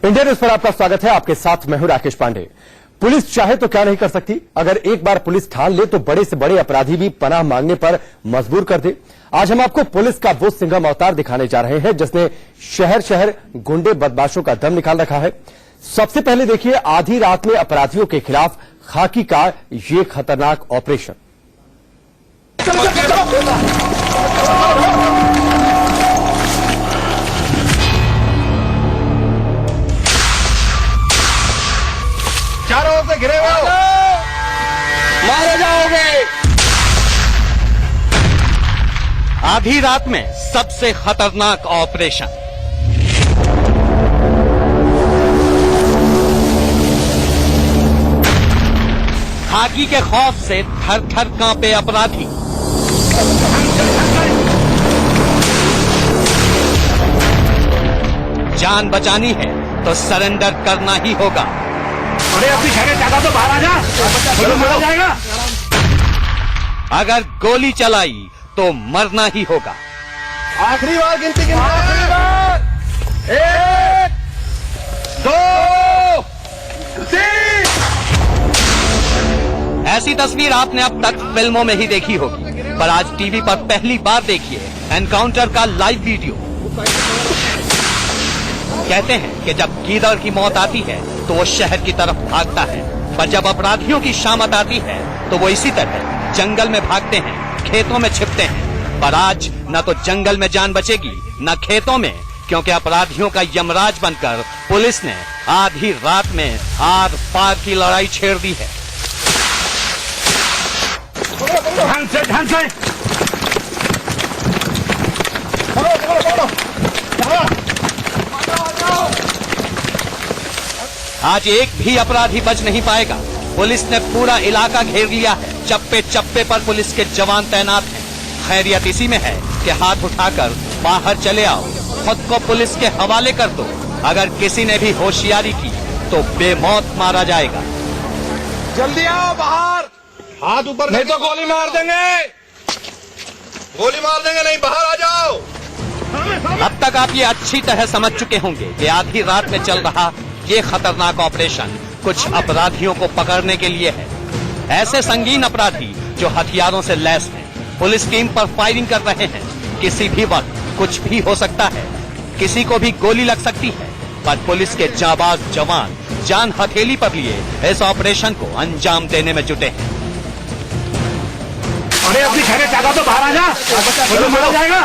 India news पर आपका स्वागत है। आपके साथ मैं हूं राकेश पांडे। पुलिस चाहे तो क्या नहीं कर सकती। अगर एक बार पुलिस ठान ले तो बड़े से बड़े अपराधी भी पनाह मांगने पर मजबूर कर दे। आज हम आपको पुलिस का वो सिंघम अवतार दिखाने जा रहे हैं जिसने शहर शहर गुंडे बदमाशों का दम निकाल रखा है। सबसे पहले देखिए आधी रात में अपराधियों के खिलाफ खाकी का ये खतरनाक ऑपरेशन। चारों ओर से घिरे हुए हो, मारे जाओगे। आधी रात में सबसे खतरनाक ऑपरेशन। खाकी के खौफ से थर थर कांपे अपराधी। जान बचानी है तो सरेंडर करना ही होगा। अरे अपनी शरीर ज्यादा तो बाहर आ जा, मारा जाएगा। अगर गोली चलाई तो मरना ही होगा। आखिरी बार गिनती गिनते। 1, 2, 3। ऐसी तस्वीर आपने अब तक फिल्मों में ही देखी होगी, पर आज टीवी पर पहली बार देखिए एनकाउंटर का लाइव वीडियो। कहते हैं कि जब गीदड़ की मौत आती है तो वो शहर की तरफ भागता है, पर जब अपराधियों की शामत आती है तो वो इसी तरह जंगल में भागते हैं, खेतों में छिपते हैं। पर आज न तो जंगल में जान बचेगी न खेतों में, क्योंकि अपराधियों का यमराज बनकर पुलिस ने आधी रात में आर पार की लड़ाई छेड़ दी है। ढंग से आज एक भी अपराधी बच नहीं पाएगा। पुलिस ने पूरा इलाका घेर लिया है, चप्पे चप्पे पर पुलिस के जवान तैनात हैं। खैरियत इसी में है कि हाथ उठाकर बाहर चले आओ, खुद को पुलिस के हवाले कर दो। अगर किसी ने भी होशियारी की तो बेमौत मारा जाएगा। जल्दी आओ बाहर, हाथ ऊपर, नहीं तो गोली मार देंगे। गोली मार देंगे, नहीं बाहर आ जाओ। अब तक आप ये अच्छी तरह समझ चुके होंगे कि आधी रात में चल रहा ये खतरनाक ऑपरेशन कुछ अपराधियों को पकड़ने के लिए है। ऐसे संगीन अपराधी जो हथियारों से लैस हैं, पुलिस टीम पर फायरिंग कर रहे हैं। किसी भी वक्त कुछ भी हो सकता है, किसी को भी गोली लग सकती है, पर पुलिस के जाबाज जवान जान हथेली पर लिए इस ऑपरेशन को अंजाम देने में जुटे हैं। अरे अपनी शरीर ज्यादा तो बाहर आ जा, मारा जाएगा।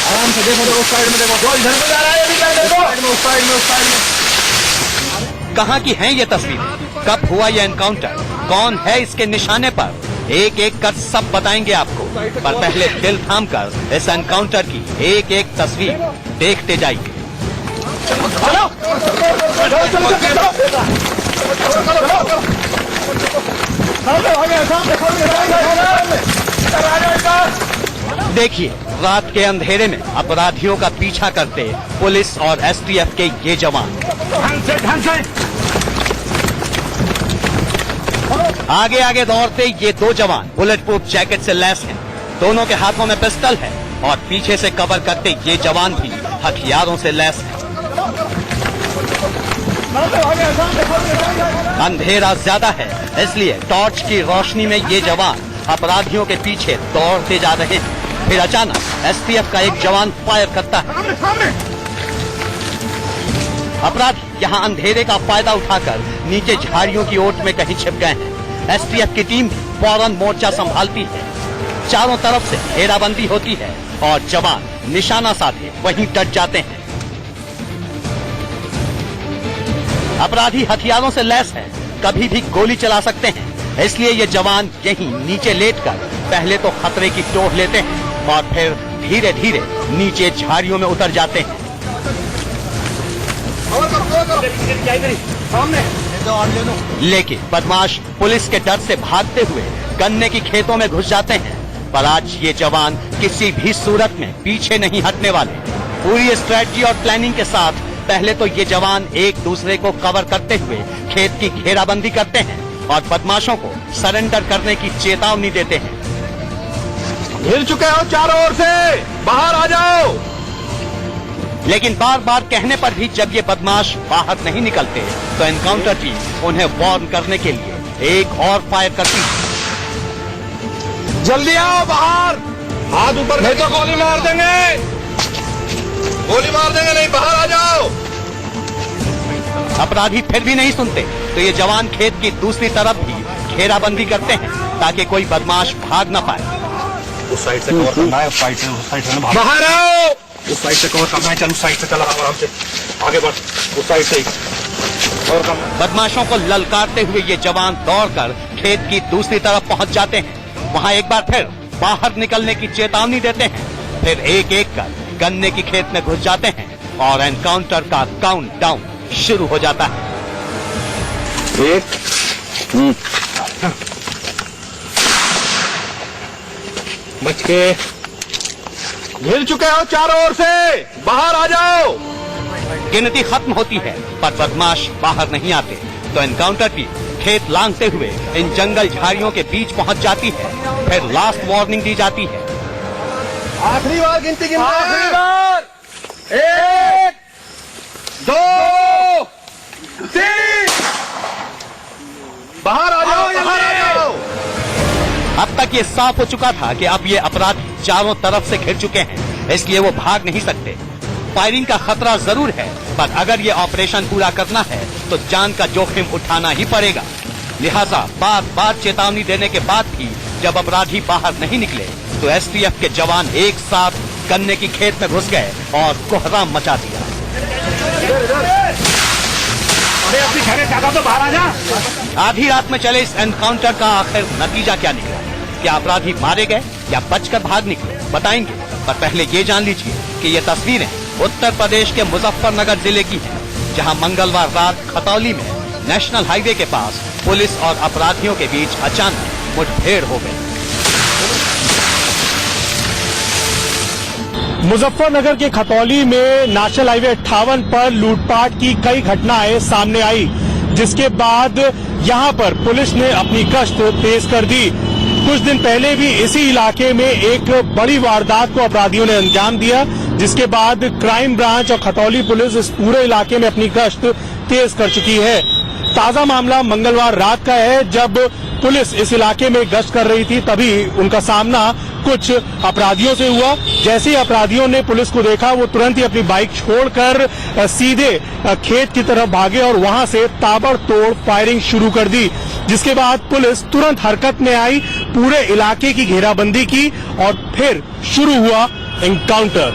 आराम से देखो, उस साइड में देखो, जो इधर को जा रहा है, देखो उस साइड में। कहाँ की है ये तस्वीर? कब हुआ ये एनकाउंटर? कौन है इसके निशाने पर? एक एक कर सब बताएंगे आपको, पर पहले दिल थाम कर इस एनकाउंटर की एक एक तस्वीर देखते जाइए। देखिए रात के अंधेरे में अपराधियों का पीछा करते पुलिस और एसटीएफ के ये जवान। ढंग से आगे आगे दौड़ते ये दो जवान बुलेट प्रूफ जैकेट से लैस हैं। दोनों के हाथों में पिस्टल है और पीछे से कवर करते ये जवान भी हथियारों से लैस हैं। अंधेरा ज्यादा है, इसलिए टॉर्च की रोशनी में ये जवान अपराधियों के पीछे दौड़ते जा रहे हैं। फिर अचानक एसटीएफ का एक जवान फायर करता है। अपराधी यहाँ अंधेरे का फायदा उठाकर नीचे झाड़ियों की ओट में कहीं छिप गए हैं। एसटीएफ की टीम फौरन मोर्चा संभालती है। चारों तरफ से घेराबंदी होती है और जवान निशाना साधे वहीं डट जाते हैं। अपराधी हथियारों से लैस हैं, कभी भी गोली चला सकते हैं, इसलिए ये जवान यहीं नीचे लेटकर पहले तो खतरे की टोह लेते हैं और फिर धीरे धीरे नीचे झाड़ियों में उतर जाते हैं। लेकिन बदमाश पुलिस के डर से भागते हुए गन्ने की खेतों में घुस जाते हैं। पर आज ये जवान किसी भी सूरत में पीछे नहीं हटने वाले। पूरी स्ट्रेटजी और प्लानिंग के साथ पहले तो ये जवान एक दूसरे को कवर करते हुए खेत की घेराबंदी करते हैं और बदमाशों को सरेंडर करने की चेतावनी देते हैं। घिर चुके हो चारों ओर से, बाहर आ जाओ। लेकिन बार बार कहने पर भी जब ये बदमाश बाहर नहीं निकलते तो एनकाउंटर टीम उन्हें वार्न करने के लिए एक और फायर करती है। जल्दी आओ बाहर, हाथ ऊपर, नहीं तो गोली मार देंगे, गोली मार देंगे, नहीं बाहर आ जाओ। अपराधी फिर भी नहीं सुनते तो ये जवान खेत की दूसरी तरफ भी घेराबंदी करते हैं ताकि कोई बदमाश भाग न पाए। उस साइड से कवर करना है, उस साइड से बाहर आओ, उस साइड से कवर करना है। चल उस साइड से चला, आराम से आगे बढ़, उस साइड से ही कवर करना। बदमाशों को ललकारते हुए ये जवान दौड़कर खेत की दूसरी तरफ पहुंच जाते हैं। वहां एक बार फिर बाहर निकलने की चेतावनी देते हैं, फिर एक एक कर गन्ने की खेत में घुस जाते हैं और एनकाउंटर का काउंटडाउन शुरू हो जाता है। एक, बच के घिर चुके हो चारों ओर से, बाहर आ जाओ। गिनती खत्म होती है पर बदमाश बाहर नहीं आते तो एनकाउंटर टीम खेत लांघते हुए इन जंगल झाड़ियों के बीच पहुंच जाती है। फिर लास्ट वार्निंग दी जाती है। आखिरी बार गिनती गिनते हैं, आखिरी बार। 1, 2, 3, बाहर आ जाओ, बाहर आ जाओ। अब तक ये साफ हो चुका था कि अब ये अपराधी चारों तरफ से घिर चुके हैं, इसलिए वो भाग नहीं सकते। फायरिंग का खतरा जरूर है पर अगर ये ऑपरेशन पूरा करना है तो जान का जोखिम उठाना ही पड़ेगा। लिहाजा बार बार चेतावनी देने के बाद भी जब अपराधी बाहर नहीं निकले तो एसटीएफ के जवान एक साथ गन्ने की खेत में घुस गए और कोहराम मचा दिया। अरे अपनी खैर ज्यादा तो बाहर आ जा। आधी रात में चले इस एनकाउंटर का आखिर नतीजा क्या निकला? क्या अपराधी मारे गए या बचकर भाग निकले? बताएंगे, पर पहले ये जान लीजिए कि ये तस्वीरें उत्तर प्रदेश के मुजफ्फरनगर जिले की है, जहां मंगलवार रात खतौली में नेशनल हाईवे के पास पुलिस और अपराधियों के बीच अचानक मुठभेड़ हो गई। मुजफ्फरनगर के खतौली में नेशनल हाईवे 58 पर लूटपाट की कई घटनाएं सामने आई, जिसके बाद यहां पर पुलिस ने अपनी गश्त तेज कर दी। कुछ दिन पहले भी इसी इलाके में एक बड़ी वारदात को अपराधियों ने अंजाम दिया, जिसके बाद क्राइम ब्रांच और खतौली पुलिस इस पूरे इलाके में अपनी गश्त तेज कर चुकी है। ताजा मामला मंगलवार रात का है, जब पुलिस इस इलाके में गश्त कर रही थी तभी उनका सामना कुछ अपराधियों से हुआ। जैसे ही अपराधियों ने पुलिस को देखा वो तुरंत ही अपनी बाइक छोड़कर सीधे खेत की तरफ भागे और वहां से ताबड़तोड़ फायरिंग शुरू कर दी, जिसके बाद पुलिस तुरंत हरकत में आई, पूरे इलाके की घेराबंदी की और फिर शुरू हुआ एनकाउंटर।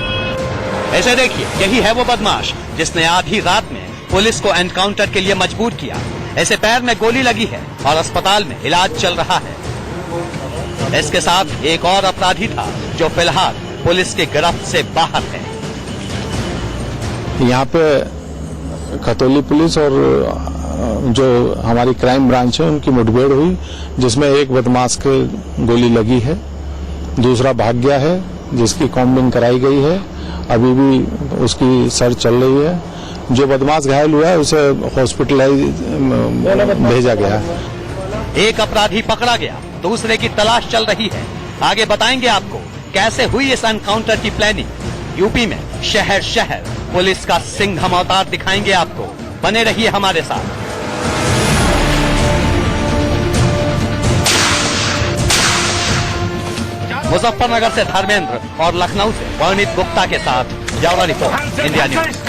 ऐसे देखिए, यही है वो बदमाश जिसने आधी रात में पुलिस को एनकाउंटर के लिए मजबूर किया। ऐसे पैर में गोली लगी है और अस्पताल में इलाज चल रहा है। इसके साथ एक और अपराधी था जो फिलहाल पुलिस के गिरफ्त से बाहर है। यहाँ पे खतौली पुलिस और जो हमारी क्राइम ब्रांच है उनकी मुठभेड़ हुई, जिसमें एक बदमाश के गोली लगी है, दूसरा भाग गया है जिसकी कॉम्बिंग कराई गई है। अभी भी उसकी सर्च चल रही है। जो बदमाश घायल हुआ है उसे हॉस्पिटलाइज भेजा गया है। एक अपराधी पकड़ा गया, दूसरे की तलाश चल रही है। आगे बताएंगे आपको कैसे हुई इस एनकाउंटर की प्लानिंग। यूपी में शहर शहर पुलिस का सिंघम अवतार दिखाएंगे आपको। बने रहिए हमारे साथ। मुजफ्फरनगर से धर्मेंद्र और लखनऊ से वर्णित गुप्ता के साथ ब्यूरो रिपोर्ट, इंडिया न्यूज।